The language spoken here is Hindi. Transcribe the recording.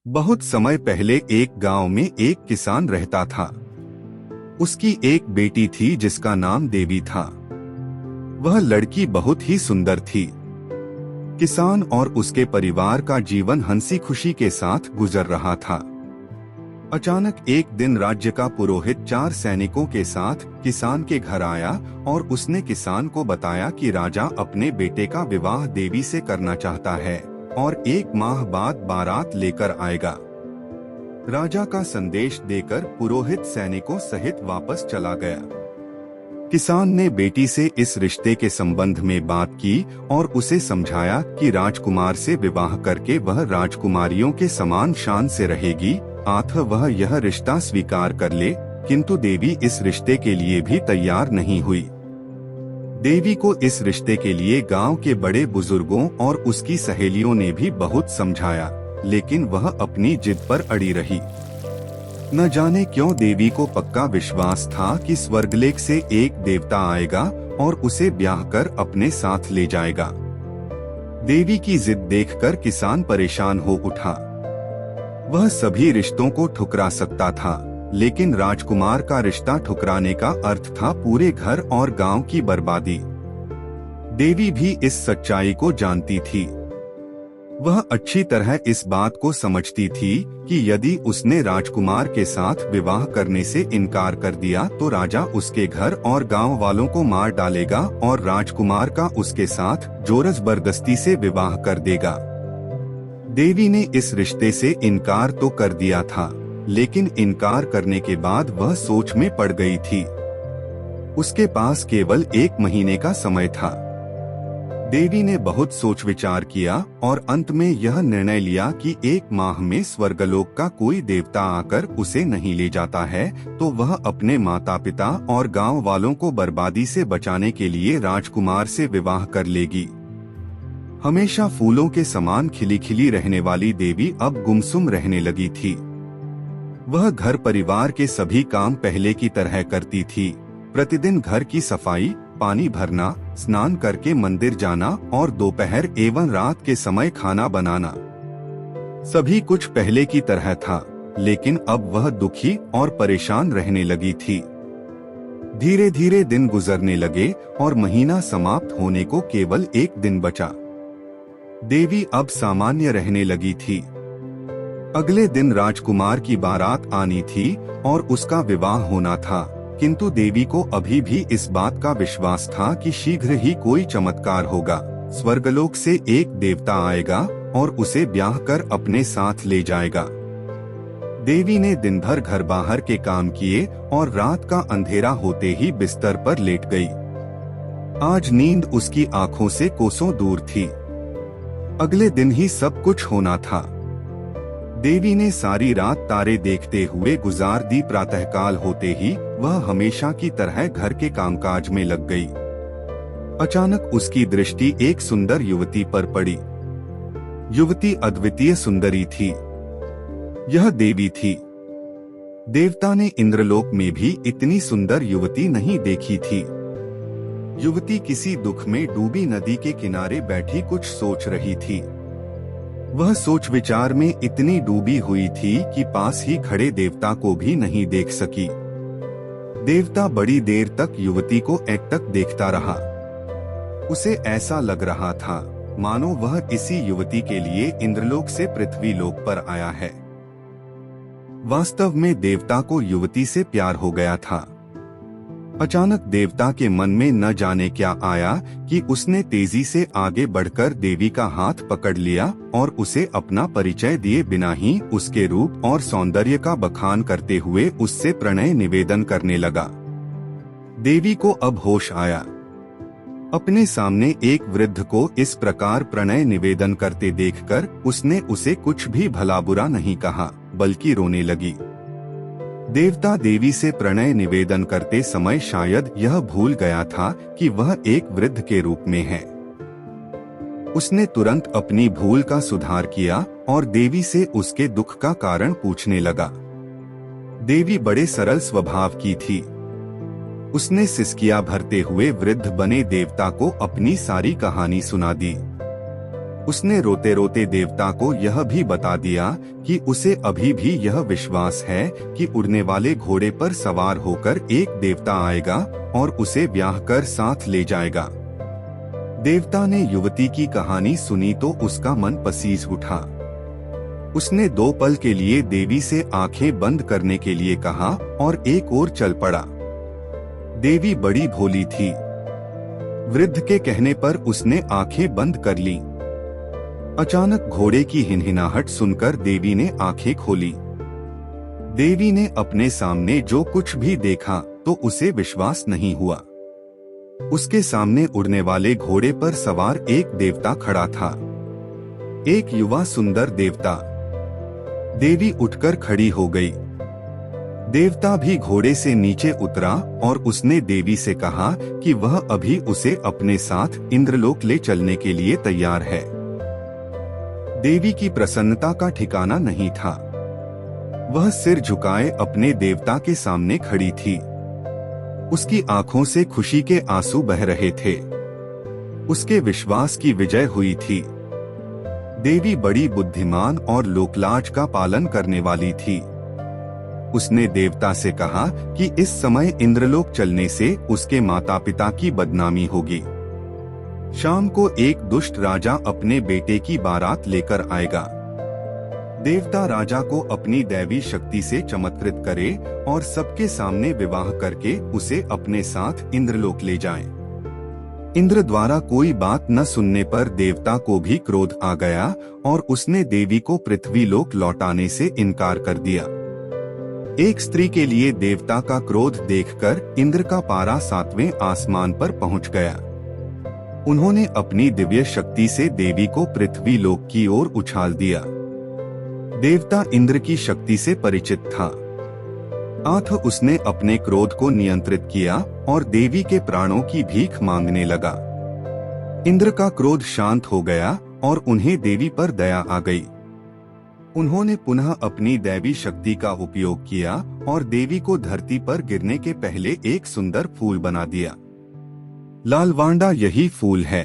बहुत समय पहले एक गांव में एक किसान रहता था। उसकी एक बेटी थी जिसका नाम देवी था। वह लड़की बहुत ही सुंदर थी। किसान और उसके परिवार का जीवन हंसी खुशी के साथ गुजर रहा था। अचानक एक दिन राज्य का पुरोहित 4 सैनिकों के साथ किसान के घर आया और उसने किसान को बताया कि राजा अपने बेटे का विवाह देवी से करना चाहता है और 1 माह बाद बारात लेकर आएगा। राजा का संदेश देकर पुरोहित सैनिकों सहित वापस चला गया। किसान ने बेटी से इस रिश्ते के संबंध में बात की और उसे समझाया कि राजकुमार से विवाह करके वह राजकुमारियों के समान शान से रहेगी, अतः वह यह रिश्ता स्वीकार कर ले। किंतु देवी इस रिश्ते के लिए भी तैयार नहीं हुई। देवी को इस रिश्ते के लिए गांव के बड़े बुजुर्गों और उसकी सहेलियों ने भी बहुत समझाया, लेकिन वह अपनी जिद पर अड़ी रही। न जाने क्यों देवी को पक्का विश्वास था कि स्वर्गलोक से एक देवता आएगा और उसे ब्याह कर अपने साथ ले जाएगा। देवी की जिद देखकर किसान परेशान हो उठा। वह सभी रिश्तों को ठुकरा सकता था, लेकिन राजकुमार का रिश्ता ठुकराने का अर्थ था पूरे घर और गांव की बर्बादी। देवी भी इस सच्चाई को जानती थी। वह अच्छी तरह इस बात को समझती थी कि यदि उसने राजकुमार के साथ विवाह करने से इनकार कर दिया तो राजा उसके घर और गांव वालों को मार डालेगा और राजकुमार का उसके साथ जोर जबरदस्ती से विवाह कर देगा। देवी ने इस रिश्ते से इनकार तो कर दिया था, लेकिन इनकार करने के बाद वह सोच में पड़ गई थी। उसके पास केवल 1 महीने का समय था। देवी ने बहुत सोच विचार किया और अंत में यह निर्णय लिया कि 1 माह में स्वर्गलोक का कोई देवता आकर उसे नहीं ले जाता है तो वह अपने माता पिता और गांव वालों को बर्बादी से बचाने के लिए राजकुमार से विवाह कर लेगी। हमेशा फूलों के समान खिली खिली रहने वाली देवी अब गुमसुम रहने लगी थी। वह घर परिवार के सभी काम पहले की तरह करती थी। प्रतिदिन घर की सफाई, पानी भरना, स्नान करके मंदिर जाना और दोपहर एवं रात के समय खाना बनाना, सभी कुछ पहले की तरह था। लेकिन अब वह दुखी और परेशान रहने लगी थी। धीरे धीरे दिन गुजरने लगे और महीना समाप्त होने को केवल 1 दिन बचा। देवी अब सामान्य रहने लगी थी। अगले दिन राजकुमार की बारात आनी थी और उसका विवाह होना था, किंतु देवी को अभी भी इस बात का विश्वास था कि शीघ्र ही कोई चमत्कार होगा। स्वर्गलोक से एक देवता आएगा और उसे ब्याह कर अपने साथ ले जाएगा। देवी ने दिन भर घर बाहर के काम किए और रात का अंधेरा होते ही बिस्तर पर लेट गई। आज नींद उसकी आंखों से कोसों दूर थी। अगले दिन ही सब कुछ होना था। देवी ने सारी रात तारे देखते हुए गुजार दी। प्रातःकाल होते ही वह हमेशा की तरह घर के कामकाज में लग गई। अचानक उसकी दृष्टि एक सुंदर युवती पर पड़ी। युवती अद्वितीय सुंदरी थी। यह देवी थी। देवता ने इंद्रलोक में भी इतनी सुंदर युवती नहीं देखी थी। युवती किसी दुख में डूबी नदी के किनारे बैठी कुछ सोच रही थी। वह सोच विचार में इतनी डूबी हुई थी कि पास ही खड़े देवता को भी नहीं देख सकी। देवता बड़ी देर तक युवती को एकटक देखता रहा। उसे ऐसा लग रहा था मानो वह इसी युवती के लिए इंद्रलोक से पृथ्वी लोक पर आया है। वास्तव में देवता को युवती से प्यार हो गया था। अचानक देवता के मन में न जाने क्या आया कि उसने तेजी से आगे बढ़कर देवी का हाथ पकड़ लिया और उसे अपना परिचय दिए बिना ही उसके रूप और सौंदर्य का बखान करते हुए उससे प्रणय निवेदन करने लगा। देवी को अब होश आया। अपने सामने एक वृद्ध को इस प्रकार प्रणय निवेदन करते देखकर उसने उसे कुछ भी भला बुरा नहीं कहा, बल्कि रोने लगी। देवता देवी से प्रणय निवेदन करते समय शायद यह भूल गया था कि वह एक वृद्ध के रूप में है। उसने तुरंत अपनी भूल का सुधार किया और देवी से उसके दुख का कारण पूछने लगा। देवी बड़े सरल स्वभाव की थी। उसने सिसकियां भरते हुए वृद्ध बने देवता को अपनी सारी कहानी सुना दी। उसने रोते रोते देवता को यह भी बता दिया कि उसे अभी भी यह विश्वास है कि उड़ने वाले घोड़े पर सवार होकर एक देवता आएगा और उसे ब्याह कर साथ ले जाएगा। देवता ने युवती की कहानी सुनी तो उसका मन पसीज उठा। उसने 2 पल के लिए देवी से आंखें बंद करने के लिए कहा और एक ओर चल पड़ा। देवी बड़ी भोली थी। वृद्ध के कहने पर उसने आंखें बंद कर ली। अचानक घोड़े की हिनहिनाहट सुनकर देवी ने आंखें खोली। देवी ने अपने सामने जो कुछ भी देखा तो उसे विश्वास नहीं हुआ। उसके सामने उड़ने वाले घोड़े पर सवार एक देवता खड़ा था, एक युवा सुंदर देवता। देवी उठकर खड़ी हो गई। देवता भी घोड़े से नीचे उतरा और उसने देवी से कहा कि वह अभी उसे अपने साथ इंद्रलोक ले चलने के लिए तैयार है। देवी की प्रसन्नता का ठिकाना नहीं था। वह सिर झुकाए अपने देवता के सामने खड़ी थी। उसकी आंखों से खुशी के आंसू बह रहे थे। उसके विश्वास की विजय हुई थी। देवी बड़ी बुद्धिमान और लोकलाज का पालन करने वाली थी। उसने देवता से कहा कि इस समय इंद्रलोक चलने से उसके माता पिता की बदनामी होगी। शाम को एक दुष्ट राजा अपने बेटे की बारात लेकर आएगा। देवता राजा को अपनी दैवी शक्ति से चमत्कृत करे और सबके सामने विवाह करके उसे अपने साथ इंद्रलोक ले जाए। इंद्र द्वारा कोई बात न सुनने पर देवता को भी क्रोध आ गया और उसने देवी को पृथ्वी लोक लौटाने से इनकार कर दिया। एक स्त्री के लिए देवता का क्रोध देखकर इंद्र का पारा 7वें आसमान पर पहुंच गया। उन्होंने अपनी दिव्य शक्ति से देवी को पृथ्वी लोक की ओर उछाल दिया। देवता इंद्र की शक्ति से परिचित था। अतः उसने अपने क्रोध को नियंत्रित किया और देवी के प्राणों की भीख मांगने लगा। इंद्र का क्रोध शांत हो गया और उन्हें देवी पर दया आ गई। उन्होंने पुनः अपनी दैवी शक्ति का उपयोग किया और देवी को धरती पर गिरने के पहले एक सुंदर फूल बना दिया। लालवांडा यही फूल है।